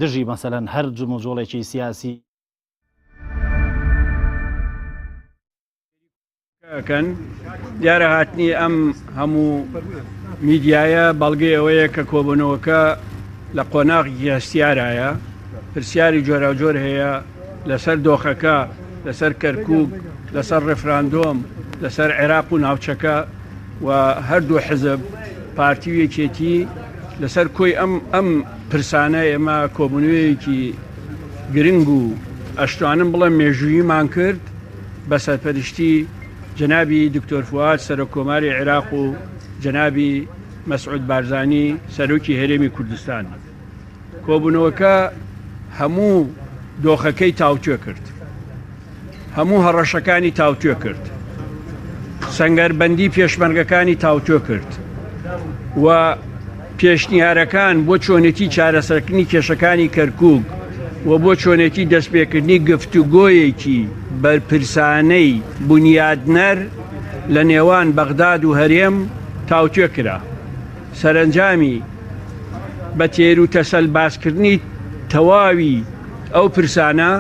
دژی مەسەلەن هەر جموجۆڵێکی سیاسی کەن دیارە هاتنی ئەم هەموو میدیایە بەڵگەی ئەوەیە کە کۆبوونەوەکە لە قۆناغی هەستیارایە پرسیاری جۆرە جۆر هەیە لەسەر دۆخەکە لەسەر کەرکووک لەسەر ڕێفراندۆم لەسەر عێراق و ناوچەکە و هەردوو حزب پارتی و یەکێتی لەسەر کۆی ئەم پرسانە ئێمە کۆبوونەوەیەکی گرنگ و ئەشتوانم بڵێم مێژووییمان کرد بە سەرپەرشتی جەنابی دکتۆر فواد سەرۆکۆماری عێراق و جەنابی مەسعود بارزانی سەرۆکی هەرێمی کوردستان کۆبوونەوەکە هەموو دۆخەکەی تاوتوێ کرد هەموو هەڕەشەکانی تاوتوێ کرد سەنگەربەندی پێشمەرگەکانی تاوتوێ کرد و پێشنیارەکان بۆ چۆنێتی چارەسەرکردنی کێشەکانی کەرکووک و بۆ چۆنێتی دەستپێکردنی گفتوگۆیەکی بەرپرسانەی بنیادنەر لە نێوان بەغداد و هەرێم تاوتوێ کرا سەرنجامی بە تێر و تەسەل باسکردنی تەواوی ئەو پرسانە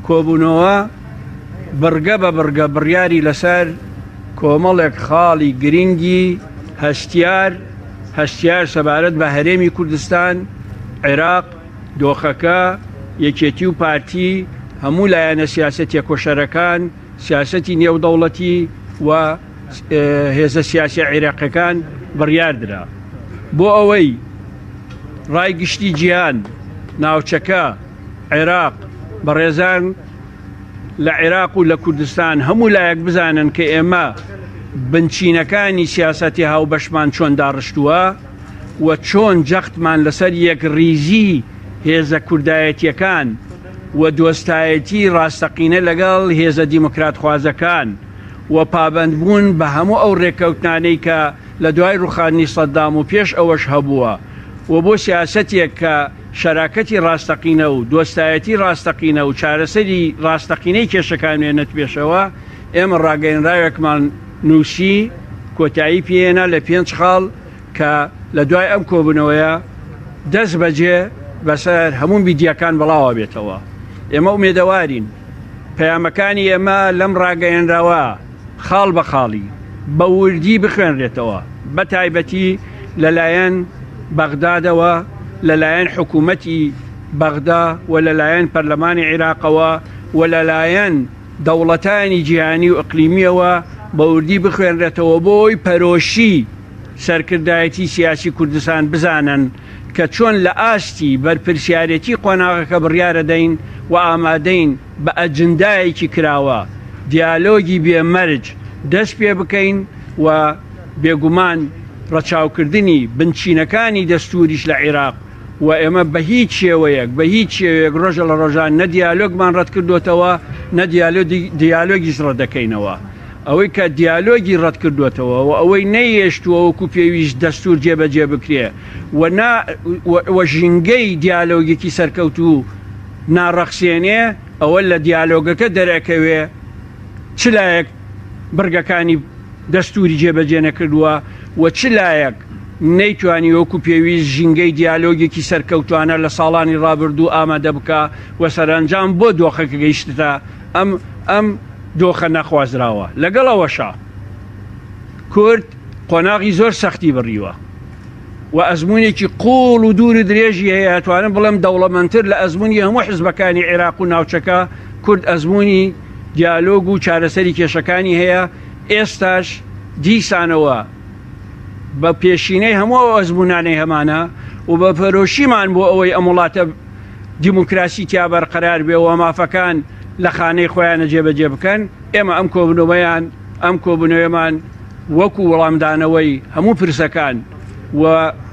کۆبوونەوە بڕگە بە بڕگە بڕیاری لەسەر کۆمەڵێک خاڵی گرنگی هەستیار سەبارەت بە هەرێمی کوردستان عێراق دۆخەکە یەکێتی و پارتی هەموو لایەنە سیاسەتی کۆشەرەکان سیاسەتی نێودەوڵەتی و هێزە سیاسی عێراقیەکان بڕیاردرا بۆ ئەوەی ڕایگشتی جیهان ناوچەکە عێراق بەڕێزان لە عێراق و لە کوردستان هەموو لایەک بزانن کە ئێمە بنچینەکانی سیاسەتی هاوبەشمان چۆن داڕشتووە و چۆن جەختمان لەسەر یەک ڕیزی هێزە کوردایەتیەکان و دۆستایەتی ڕاستەقینە لەگەڵ هێزە دیموکرات خوازەکان و پابەندبوون بە هەموو ئەو ڕێکەوتانەی کە لە دوای ڕوخاندنی سەددام و پێش ئەوەش هەبووە و بۆ سیاسەتێک کە شەراکەتی ڕاستەقینە و دۆستایەتی ڕاستەقینە و چارەسەری ڕاستەقینەی کێشەکان وێنێت پێشەوە ئێمە ڕاگەیەنراوێکمان نووسی کۆتایی پێێنە لە 5 خاڵ کە لە دوای ئەم کۆبوونەوەیە دەست بەجێ بەسەر هەموو میدیاکان بڵاوە بێتەوە ئێمە ئومێدەوارین پەیامەکانی ئێمە لەم ڕاگەیەنراوە خاڵ بە خاڵی بە وردی بخوێنرێتەوە بە تایبەتی لەلایەن بەغدادەوە لەلایەن حکوومەتی بەغدا و لەلایەن پەرلەمانی عێراقەوە و لەلایەن دەوڵەتانی جیهانی و ئەقلیمیەوە بە وردی بخوێنرێتەوە بۆی پەرۆشی سەرکردایەتی سیاسی کوردستان بزانن کە چۆن لە ئاستی بەرپرسیارەتی قۆناغەکە بڕیارە دەین و ئامادەین بە ئەجندایەکی کراوە دیالۆگی بێمەرج دەست پێ بکەین و بێگومان ڕەچاوکردنی بنچینەکانی دەستوریش لە عێراق و ئێمە بە هیچ شێوەیەک ڕۆژە لە ڕۆژان نە دیالۆگمان ڕەت کردوتەوە نە دیالۆگیش ڕەدەکەینەوە ئەوەی کە دیالۆگی ڕەت کردوێتەوە و ئەوەی نەیێشتووە وەکو پێویست دەستور جێبەجێ بکرێ و ژینگەی دیالۆگێکی سەرکەوت و ناڕەخسێنێ ئەوە لە دیالۆگەکە دەرەکەوێ چ لایەک بڕگەکانی دەستوری جێبەجێ نەکردووە و چ لایەک نەیتوانی وەکو پێویست ژینگەی دیالۆگێکی سەرکەوتوانە لە ساڵانی ڕابردوو ئامادە بکە و سەرنجام بۆ دۆخەکە گەیشتە ئەم دۆخە نەخوازراوە لەگەڵەوەشە کورد قۆناغی زۆر سەختی بڕیوە و ئەزمونێکی قوڵ و دوور درێژی هەیە ئەتوانم بڵێم دەوڵەمەندتر لە ئەزمونی هەموو حزبەکانی عێراق و ناوچەکە کورد ئەزمونی دیالۆگ و چارەسەری کێشەکانی هەیە ئێستاش دیسانەوە بە پێشینەی هەموو ئەزمونانەی هەمانە و بە پەرۆشیمان بۆ ئەوەی ئەم وڵاتە دیموکراسی تیا بەرقەرار بێ و مافەکان لە خانەی خۆیانە جێبەجێ بکەن ئێمە ئەم کۆبوونەوەیمان وەکو وەڵامدانەوەی هەموو پرسەکان و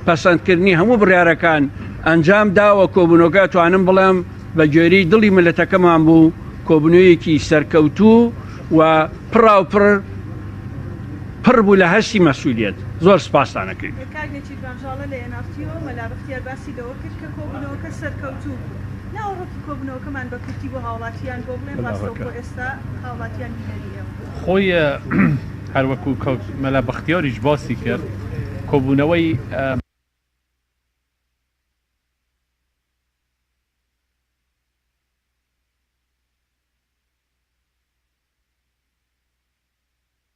پەسەندکردنی هەموو بڕیارەکان ئەنجام داوە کۆبوونەوەکە توانم بڵێم بە گوێرەی دڵی ملەتەکەمان بوو کۆبوونەوەیەکی سەرکەوتوو و پڕاوپڕ بوو لە هەستی مەسئولیت زۆر سپاسانەکەی کۆبنەوەکەمان بە کورتی بۆ هاوڵاتیان بۆ بڵێن ڕاستەوخۆ ئێستا هاوڵاتیان بینەریەوە خۆی هەروەکو مەلا بەختیاریش باسی کرد کۆبوونەوەی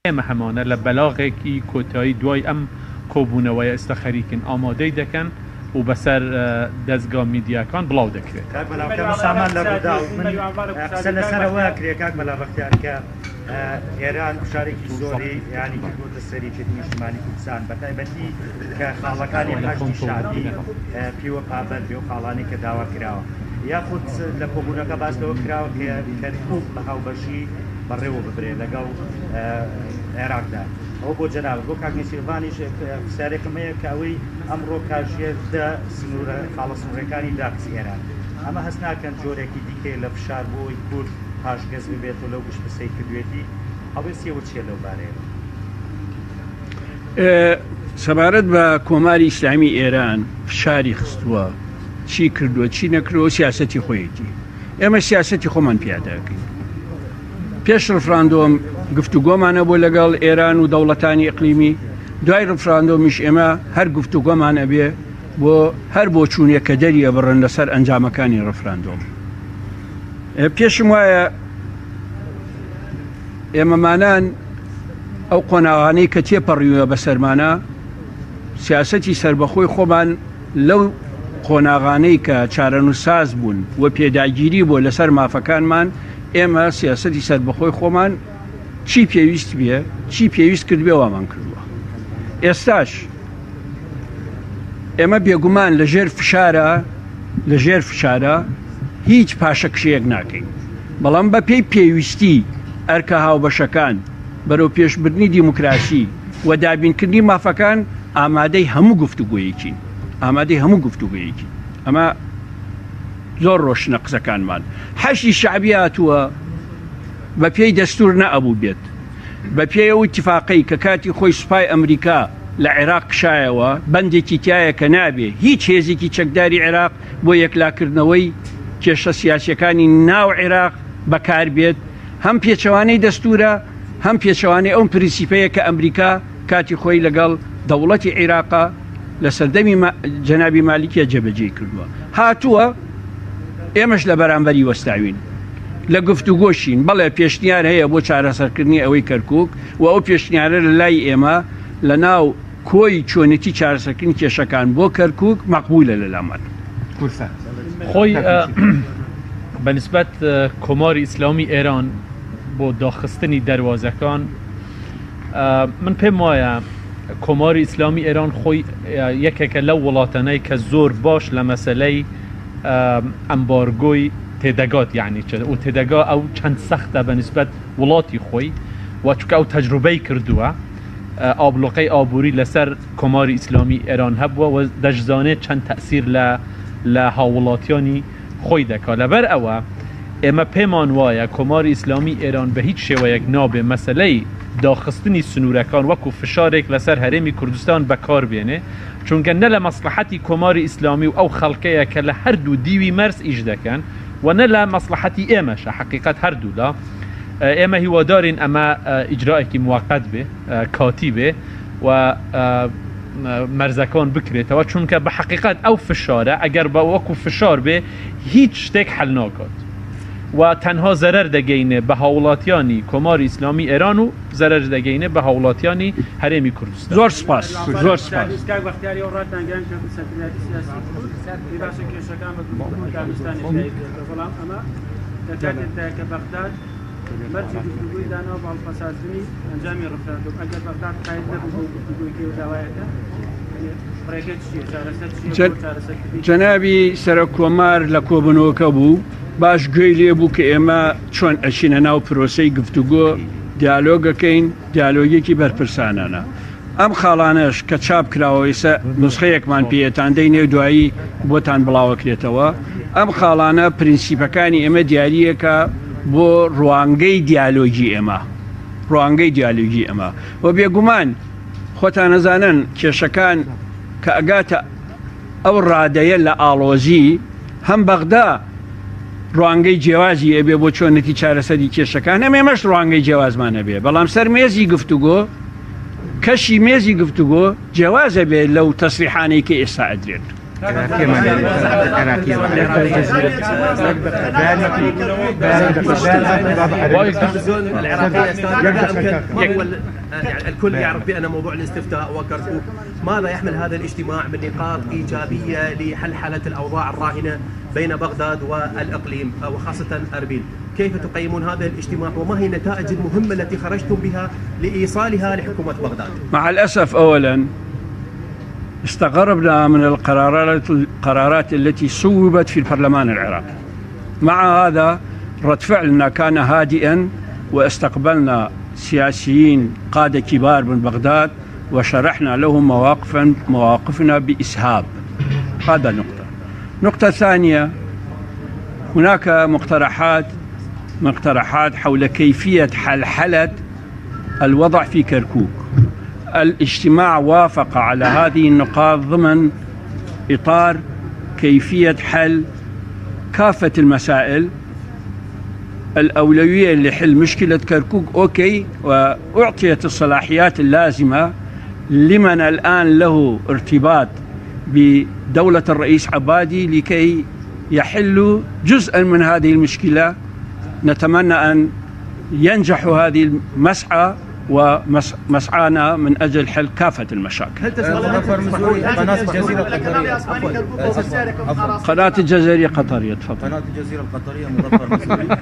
ئێمە هەمانە لە بەلاغێکی کۆتایی دوای ئەم کۆبوونەوەی ئێستا خەریکن ئامادەی دەکەن و بەسەر دەستگا میدیاکان بڵاو دەکرێت سامان لە ڕوودا من قسە لەسەرەوە کرێ کاک مەلا بەختیار کە ئێران شارێکی زۆری یانی کردوتە سەریکردنی نیشتیمانی کوردستان بەتایبەتی کە خاڵەکانی هەشتی شعبی پیوە پابەر بێ و خاڵانی کە داوا کراوە یاخود لە کۆبوونەکە باس لەوە کراوە کە کەرکووک بە هاوبەشی بەڕێوە ببرێ لەگەڵ عێراقدا ئەو بۆ جەناب بۆ کاک میسیروانیش پرسیارێکمەیە کە ئەوەی ئەمڕۆ کاژێردە خاڵە سنوورەکانی داخسی ئێران ئەمە هەست ناکەن جۆرێکی دیکەی لە فشار بۆی کورد پاشگەز ببێت و لەو گشت بەسەی کردوێتی ئەوەسیەوە چێ لەو بارەیە سەبارەت بە کۆماری ئیسلامی ئێران فشاری خستووە چی کردووە چی نەکردەوە سیاسەتی خۆیەتی ئێمە سیاسەتی خۆمان پیاداکەین پێش ڕفراندۆم گفتوگۆمانە بۆ لەگەڵ ئێران و دەوڵەتانی ئیقلیمی دوای ڕفراندۆمیش ئێمە هەر گفتوگۆمانە بێ بۆ هەر بۆ چوونێکە دەریە بڕن لەسەر ئەنجامەکانی ڕفراندۆم پێشم وایە ئێمەمانان ئەو قۆناغانەی کە تێپەڕیوە بەسەرمانە سیاسەتی سربەخۆی خۆمان لەو قۆناغانەی کە چارەنووساز بوون و پێداگیری بۆ لەسەر مافەکانمان ئێمە سیاسەتی سربەخۆی خۆمان چی پێویست بێ چی پێویست کرد بێ وامان کردووە ئێستاش ئێمە بێگومان لە ژێر فشارە هیچ پاشەکشەیەک ناکەین بەڵام بە پێی پێویستی ئەرکە هاوبەشەکان بەرەو پێشبردنی دیموکراسی و دابینکردنی مافەکان ئامادەی هەموو گفتوگۆیەکین ئەمە زۆر ڕۆشنە قسەکانمان حەشی شعبی هاتووە بە پێی دەستور نەئەبوو بێت بە پێی ئەو اتفاقی کە کاتی خۆی سوپای ئەمریکا لە عێراق کشایەوە بەندێکی تایە کە نابێ هیچ هێزێکی چەکداری عێراق بۆ یەکلاکردنەوەی کێشە سیاسیەکانی ناو عێراق بەکار بێت هەم پێچەوانەی دەستورە هەم پێچەوانەی ئەو پرینسیپەیە کە ئەمریکا کاتی خۆی لەگەڵ دەوڵەتی عێراقا لە سەردەمی جەنابی مالیکیە جێبەجێ کردووە هاتووە ئێمەش لە بەرامبەری وەستاوین لە گفتوگۆشین بەڵێ پێشنیار هەیە بۆ چارەسەرکردنی ئەوەی کەرکووک و ئەو پێشنیارە لە لای ئێمە لە ناو کۆی چۆنێتی چارەسەرکردنی کێشەکان بۆ کەرکووک مەقبولە لە لامان خۆی بەنسبەت کۆماری ئیسلامی ئێران بۆ داخستنی دەواازەکان من پێم وایە کۆماری ئیسلامی ئێران خۆی یەکێکە لەو وڵاتانەی کە زۆر باش لە مەسەلەی ئەمبارگۆی تێدەگات یعنی و تێدەگا ئەو چەند سەختە بەنسبەت وڵاتی خۆی و چونکە ئەو تەجروبەی کردووە ئابلۆقەی ئابووری لەسەر کۆماری ئیسلامی ئێران هەبووە و دەشزانێت چەند تەسیر لە هاوڵاتیانی خۆی دەکات لەبەر ئەوە ئێمە پێمان وایە کۆماری ئیسلامی ئێران بە هیچ شێوەیەک نابێ مەسەلەی داخستنی سنوورەکان وەکو فشارێک لەسەر هەرێمی کوردستان بەکار بێنێ چونکە نە لە مەسلحەتی کۆماری ئیسلامی و ئەو خەڵکەیە کە لە هەردوو دیوی مەرز ئیش دەکەن و نە لە مەسلحەتی ئێمەشە حقیقەت هەردوولا ئێمە هیوادارین ئەمە ئیجراءێکی موقت بێ کاتی بێ و مەرزەکان بکرێتەوە چونکە بە حقیقەت ئەو فشارە ئەگەر بە وەکو فشار بێ هیچ شتێک حل ناکات و تەنها زەرەر دەگەینێ بە هاوڵاتیانی کۆماری ئیسلامی ئێران و زەرەر دەگەینێ بە هاوڵاتیانی هەرێمی کوردستان زۆر سپاس زۆر سپاس مەرجی گفتوگوی دانا و باڵپەسازنی ئەنجامی ڕفراندۆم ئەگەر بەغداد قاید نەبوو بۆ گفتوگویەکەی و داوایەکە ڕێگە چییە چارەسەر چییە جەنابی سەرۆک کۆمار لە کۆبنەوەکە بوو باش گوێی لێ بوو کە ئێمە چۆن ئەچینە ناو پرۆسەی گفتوگۆ دیالۆگەکەین دیالۆگێکی بەرپرسانانە ئەم خاڵانەش کە چاپ کراوەیسە نسخەیەکمان پێتان دەینێ دوایی بۆتان بڵاوەکرێتەوە ئەم خاڵانە پرینسیپەکانی ئێمە دیاریەکە بۆ ڕوانگەی دیالۆگی ئێمە و بێگومان خۆتان نەزانن کێشەکان کە ئەگاتە ئەو ڕادەیە لە ئاڵۆزی هەم بەغدا ڕوانگەی جیاوازی ئەبێ بۆ چۆنەتی چارەسەری کێشەکان ئەمێمەش ڕوانگەی جیاوازمانە بێ بەڵام سەر مێزی گفتوگۆ کەشی مێزی گفتوگۆ جیاوازە بێت لەو تەسریحانەی کە ئێستا ئەدرێت الكل يعرف بأن موضوع الاستفتاء وكركوك ماذا يحمل هذا الاجتماع من نقاط إيجابية لحلحلة الأوضاع الراهنة بين بغداد والإقليم وخاصة أربيل. كيف تقيمون هذا الاجتماع وما هي النتائج المهمة التي خرجتم بها لإيصالها لحكومة بغداد؟ مع الأسف أولا استغربنا من القرارات التي صوبت في البرلمان العراقي. مع هذا رد فعلنا كان هادئا واستقبلنا سياسيين قادة كبار من بغداد وشرحنا لهم مواقفنا بإسهاب. هذا نقطة ثانية، هناك مقترحات حول كيفية حلحلة الوضع في كركوك. الاجتماع وافق على هذه النقاط ضمن إطار كيفية حل كافة المسائل. الأولوية لحل مشكلة كركوك أوكي، وأعطيت الصلاحيات اللازمة لمن الآن له ارتباط بدولة الرئيس عبادي لكي يحلوا جزءا من هذه المشكلة. نتمنى أن ينجحوا هذه المسعى ومسعانا من أجل حل كافة المشاكل. قناة الجزيرة القطرية، تفضل. قناة الجزيرة القطرية مظفر مسؤولي.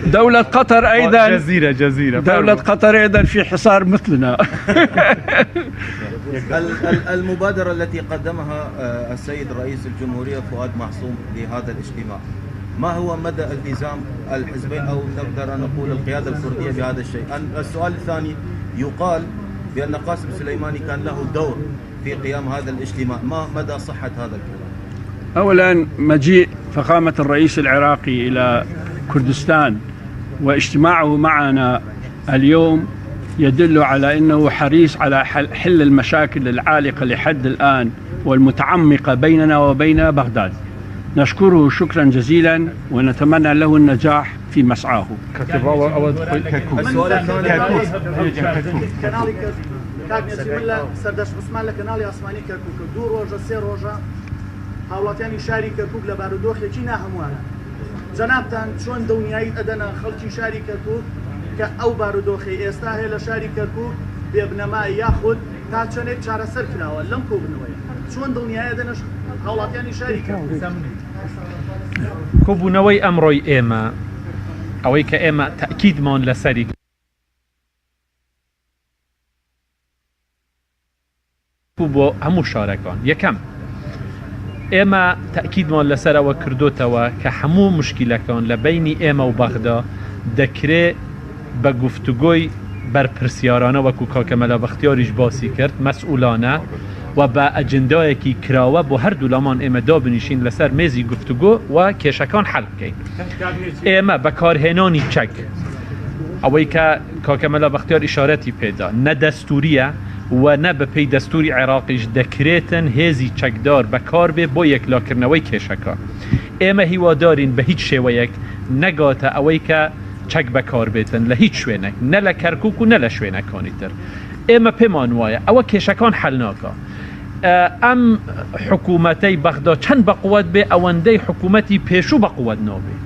دولة قطر أيضا جزيرة دولة قطر أيضا في حصار مثلنا. المبادرة التي قدمها السيد رئيس الجمهورية فؤاد معصوم لهذا الاجتماع، ما هو مدى التزام الحزبين أو نقدر أن نقول القيادة الكردية بهذا الشيء؟ السؤال الثاني، يقال بأن قاسم سليماني كان له دور في قيام هذا الاجتماع، ما مدى صحة هذا الكلام؟ أولا مجيء فخامة الرئيس العراقي إلى كردستان واجتماعه معنا اليوم يدل على أنه حريص على حل المشاكل العالقة لحد الآن والمتعمقة بيننا وبين بغداد. نشكره شكرا جزيلا ونتمنى له النجاح في مسعاه. السؤال الثاني، سرداش عثمان لە کەناڵی ئاسمانی کەرکووک دوو ڕۆژە سێ ڕۆژە هاوڵاتیانی شاری کەرکووک لە بارودۆخێکی ناهەمووانە. جەنابتان چۆن دڵنیایی ئەدەنە خەڵکی شاری کەرکووک کە ئەو بارودۆخی ئێستا هەیە لە شاری کەرکووک بێبنەمای یاخود تا چەندێک چارەسەر کراوە لەم کۆبنەوەیە؟ چۆن دڵنیایی ئەدەنە هاوڵاتیانی شاری کەرکووک؟ کۆبوونەوەی ئەمڕۆی ئێمە ئەوەی کە ئێمە تەکیدمان لەسەری بۆ هەموو شارەکان. یەکەم، ئێمە تەکیدمان لەسەرەوە کردوتەوە کە هەموو مشکلەکان لە بینی ئێمە و بەغدا دەکرێت بە گفتوگۆی بەرپرسیارانە وەکو کاکە مەلا بەختیاریش باسی کرد مەسئولانە و بە ئەجندایەکی کراوە بۆ هەردوو لامان ئێمە دابنیشین لەسەر مێزی گفتوگۆ و کێشەکان حەل بکەین. ئێمە بەکارهێنانی چەک، ئەوەی کە کاکە مەلا بەختیار ئیشارەتی پێدا، نەدەستوریە و نە بە پێی دەستوری عێراقیش دەکرێتن هێزی چەکدار بەکار بێ بۆ یەکلاکردنەوەی کێشەکە. ئێمە هیوادارین بە هیچ شێوەیەک نەگاتە ئەوەی کە چەک بەکار بێتن لە هیچ شوێنێک، نە لە کەرکووک و نە لە شوێنەکانی تر. ئێمە پێمان وایە ئەوە کێشەکان حەل ناکە. ئەم حکوومەتەی بەغدا چەند بەقووەت بێ ئەوەندەی حکوومەتی پێشوو بەقووەت نابێ.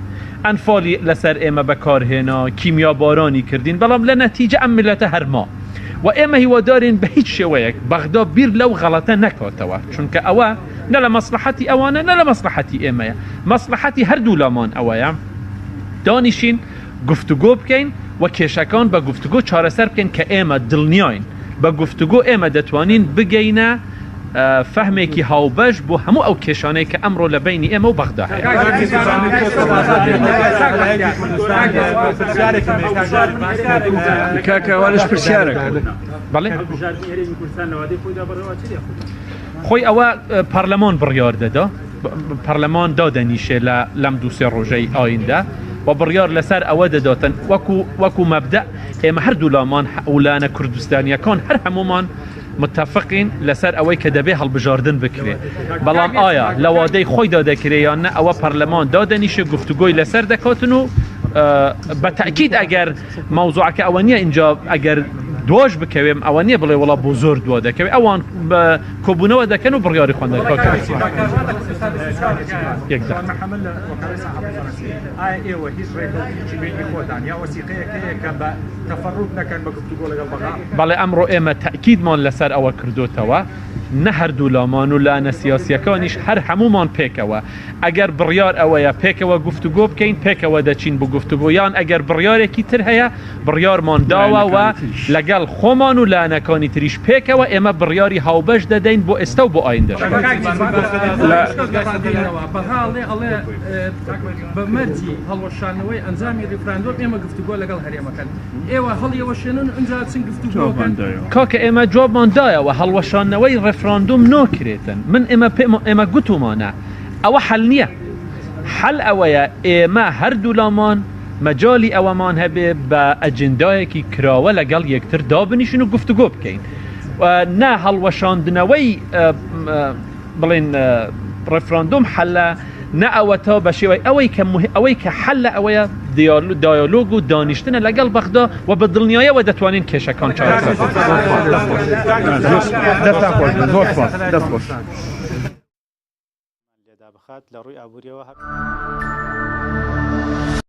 ئەنفالی لەسەر ئێمە بەکارهێنا کیمیابارانی کردین، بەڵام لە نەتیجە ئەم میلەتە هەرما و ئێمە هیوادارین بە هیچ شێوەیەک بەغدا بیر لەو غەڵەتە نەکاتەوە، چونکە ئەوە نە لە مەسلحەتی ئەوانە نە لە مەسلحەتی ئێمەیە، مەسلحەتی هەردوو لامان ئەوەیە دانیشین گفتوگۆ بکەین و کێشەکان بە گفتوگۆ چارەسەر بکەین کە ئێمە دڵنیاین بە گفتوگۆ ئێمە دەتوانین بگەینە فەهمێکی هاوبەش بۆ هەموو ئەو کێشانەی کە ئەمڕۆ لە بینی ئێمە و بەغدا هەیە. خۆی ئەوە پەرلەمان بڕیار دەدا، پەرلەمان دادەنیشێ لەم دوو سێ ڕۆژەی ئایندا و بڕیار لەسەر ئەوە دەداتن وەکو مەبدە ئێمە هەردوو لامان ئەولانە کوردستانیەکان هەر هەمومان متفقین لەسەر ئەوەی کە دەبێ هەڵبژاردن بکرێت، بەڵام ئایا لە وادەی خۆیدا دەکرێت یان نە ئەوە پەرلەمان دادەنیشێ گفتوگۆی لەسەر دەکاتن و بە تەکید ئەگەر مەوزوعەکە ئەوە نییە اینجا ئەگەر دۆش بکەوێم ئەوە نییە بڵێ وڵا بۆ زۆر دوا دەکەوێت ئەوان کۆبوونەوە دەکەن و بڕیاری خوێندەکە ئێوە هیچ ڕێگەڵی بینی خۆتان یا وەسیقەیەکەیە بە تەفەڕوت نەکەن بە گفتوگۆ لەگەڵ بەغا بەڵێ ئەمڕۆ ئێمە تەکیدمان لەسەر ئەوە کردوتەوە نە هەردوو لامان و لانە سیاسیەکانیش هەر هەمومان پێکەوە ئەگەر بڕیار ئەوەیە پێکەوە گفتوگۆ بکەین پێکەوە دەچین بۆ گفتوگۆ یان ئەگەر بڕیارێکی تر هەیە بڕیارمان داوە و لەگەڵ خۆمان و لانەکانی تریش پێکەوە ئێمە بڕیاری هاوبەش دەدەین بۆ ئێستا و بۆ ئایندە بەهاڵێ ئەڵێ بەمەرجی هەڵوەشانەوەی ئەنجامی ریفراندۆم ئێمە گفتوگۆ لەگەڵ هەرێمەکەن ئێوە هەڵیەوەشێنن ئەنجا چن گفتوگۆکەن کاکە ئێمە جوابماندایەوە هەڵوەشانەوەی ڕێفراندۆم ناکرێتن من ئێمە گوتومانە ئەوە حەل نییە حەل ئەوەیە ئێمە هەردوو لامان مەجای ئەوەمان هەبێ بە ئەجندایەکی کراوە لەگەڵ یەکتر دابنیشن و گفتوگۆ بکەین نا هەڵوەشاندنەوەی بڵێن ڕێفراندۆم حەلە نە ئەوە تا بە شێوەی ئەوەی کە حەلە ئەوەیە دایالۆگ و دانیشتنە لەگەڵ بەغدا و بە دڵنیاییەوە دەتوانین کێشەکان چارەسەر لێدا بخات لە ڕووی ئابووریەوە